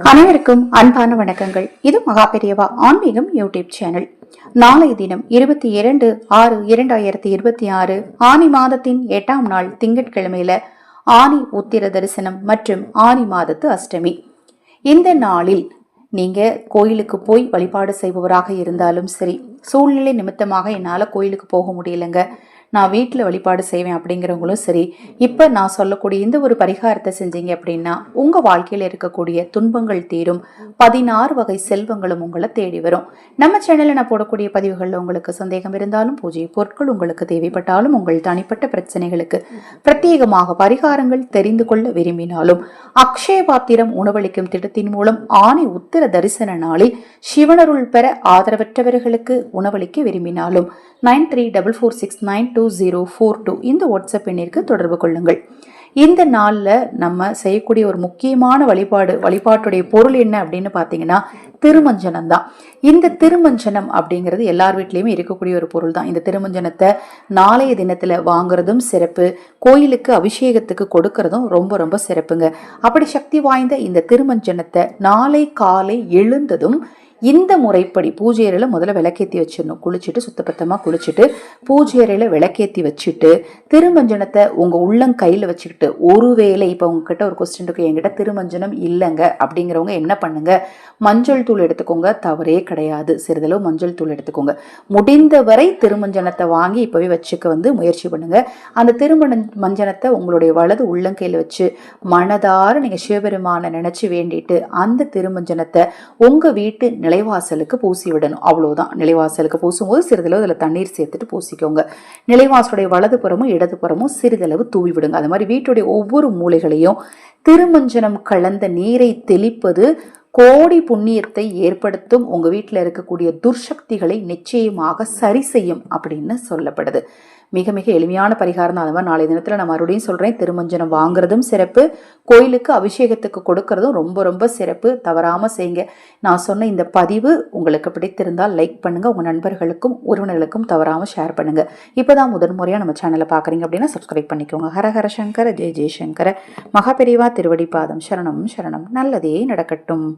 அனைவருக்கும் அன்பான வணக்கங்கள். இது மகாபெரியவா ஆன்மீகம் யூடியூப் சேனல். நாளை தினம் 22/6/2026 ஆனி மாதத்தின் 8ஆம் நாள் திங்கட்கிழமையில ஆனி உத்திர தரிசனம் மற்றும் ஆனி மாதத்து அஷ்டமி. இந்த நாளில் நீங்க கோயிலுக்கு போய் வழிபாடு செய்பவராக இருந்தாலும் சரி, சூழ்நிலை நிமித்தமாக என்னால கோயிலுக்கு போக முடியலங்க, நான் வீட்டில் வழிபாடு செய்வேன் அப்படிங்கிறவங்களும் சரி, இப்போ நான் சொல்லக்கூடிய இந்த ஒரு பரிகாரத்தை செஞ்சீங்க அப்படின்னா உங்கள் வாழ்க்கையில் இருக்கக்கூடிய துன்பங்கள் தீரும், 16 வகை செல்வங்களும் உங்களை தேடி வரும். நம்ம சேனலில் நான் போடக்கூடிய பதிவுகளில் உங்களுக்கு சந்தேகம் இருந்தாலும், பூஜை பொருட்கள் உங்களுக்கு தேவைப்பட்டாலும், உங்கள் தனிப்பட்ட பிரச்சனைகளுக்கு பிரத்யேகமாக பரிகாரங்கள் தெரிந்து கொள்ள விரும்பினாலும், அக்ஷய பாத்திரம் உணவளிக்கும் திட்டத்தின் மூலம் ஆனி உத்திர தரிசன நாளில் சிவனருள் பெற ஆதரவற்றவர்களுக்கு உணவளிக்க விரும்பினாலும் 9344692042 இந்த வாட்ஸ்அப் எண்ணிற்கு தொடர்பு கொள்ளுங்கள். இந்த நாளில் நம்ம செய்யக்கூடிய ஒரு முக்கியமான வழிபாட்டுடைய பொருள் என்ன அப்படின்னு பார்த்தீங்கன்னா திருமஞ்சனம் தான். இந்த திருமஞ்சனம் அப்படிங்கிறது எல்லார் வீட்லேயுமே இருக்கக்கூடிய ஒரு பொருள் தான். இந்த திருமஞ்சனத்தை நாளைய தினத்தில் வாங்குறதும் சிறப்பு, கோயிலுக்கு அபிஷேகத்துக்கு கொடுக்கறதும் ரொம்ப ரொம்ப சிறப்புங்க. அப்படி சக்தி வாய்ந்த இந்த திருமஞ்சனத்தை நாளை காலை எழுந்ததும் இந்த முறைப்படி பூஜை அறையில முதல்ல விளக்கேற்றி வச்சிடணும். குளிச்சுட்டு சுத்தபத்தமாக குளிச்சுட்டு பூஜை அறையில விளக்கேற்றி வச்சுட்டு திருமஞ்சனத்தை உங்கள் உள்ளங்கையில் வச்சுக்கிட்டு, ஒருவேளை இப்போ உங்ககிட்ட ஒரு கொஸ்டின் இருக்கு, என்கிட்ட திருமஞ்சனம் இல்லைங்க அப்படிங்கிறவங்க என்ன பண்ணுங்க, மஞ்சள் தூள் எடுத்துக்கோங்க, தவறே கிடையாது. சிறிதளவு மஞ்சள் தூள் எடுத்துக்கோங்க. முடிந்தவரை திருமஞ்சனத்தை வாங்கி இப்போவே வச்சுக்க முயற்சி பண்ணுங்க. அந்த மஞ்சனத்தை உங்களுடைய வலது உள்ளங்கையில் வச்சு மனதார நீங்கள் சிவபெருமானை நினைச்சு வேண்டிட்டு அந்த திருமஞ்சனத்தை உங்கள் வீட்டு நிலைவாசலுக்கு பூசி விடணும். அவ்வளவுதான். நிலைவாசலுக்கு பூசும் போது சிறிதளவு அதில் தண்ணீர் சேர்த்துட்டு பூசிக்கோங்க. நிலைவாசலுடைய வலது புறமும் இடது புறமும் சிறிதளவு தூவி விடுங்க. அது மாதிரி வீட்டுடைய ஒவ்வொரு மூலைகளையும் திருமஞ்சனம் கலந்த நீரை தெளிப்பது கோடி புண்ணியத்தை ஏற்படுத்தும், உங்க வீட்டில் இருக்கக்கூடிய துர்சக்திகளை நிச்சயமாக சரி செய்யும் அப்படின்னு சொல்லப்படுது. மிக மிக எளிமையான பரிகாரம் தான். அது மாதிரி நாளைய தினத்தில் நான் மறுபடியும் சொல்கிறேன், திருமஞ்சனம் வாங்குறதும் சிறப்பு, கோயிலுக்கு அபிஷேகத்துக்கு கொடுக்கறதும் ரொம்ப ரொம்ப சிறப்பு. தவறாமல் செய்யுங்க. நான் சொன்ன இந்த பதிவு உங்களுக்கு பிடித்திருந்தால் லைக் பண்ணுங்கள், உங்கள் நண்பர்களுக்கும் உறவினர்களுக்கும் தவறாமல் ஷேர் பண்ணுங்கள். இப்போ தான் முதன்முறையாக நம்ம சேனலை பார்க்குறீங்க அப்படின்னா சப்ஸ்கிரைப் பண்ணிக்கோங்க. ஹரஹர சங்கர ஜெய ஜெயசங்கர. மகாபெரிவா திருவடி பாதம் சரணம் சரணம். நல்லதே நடக்கட்டும்.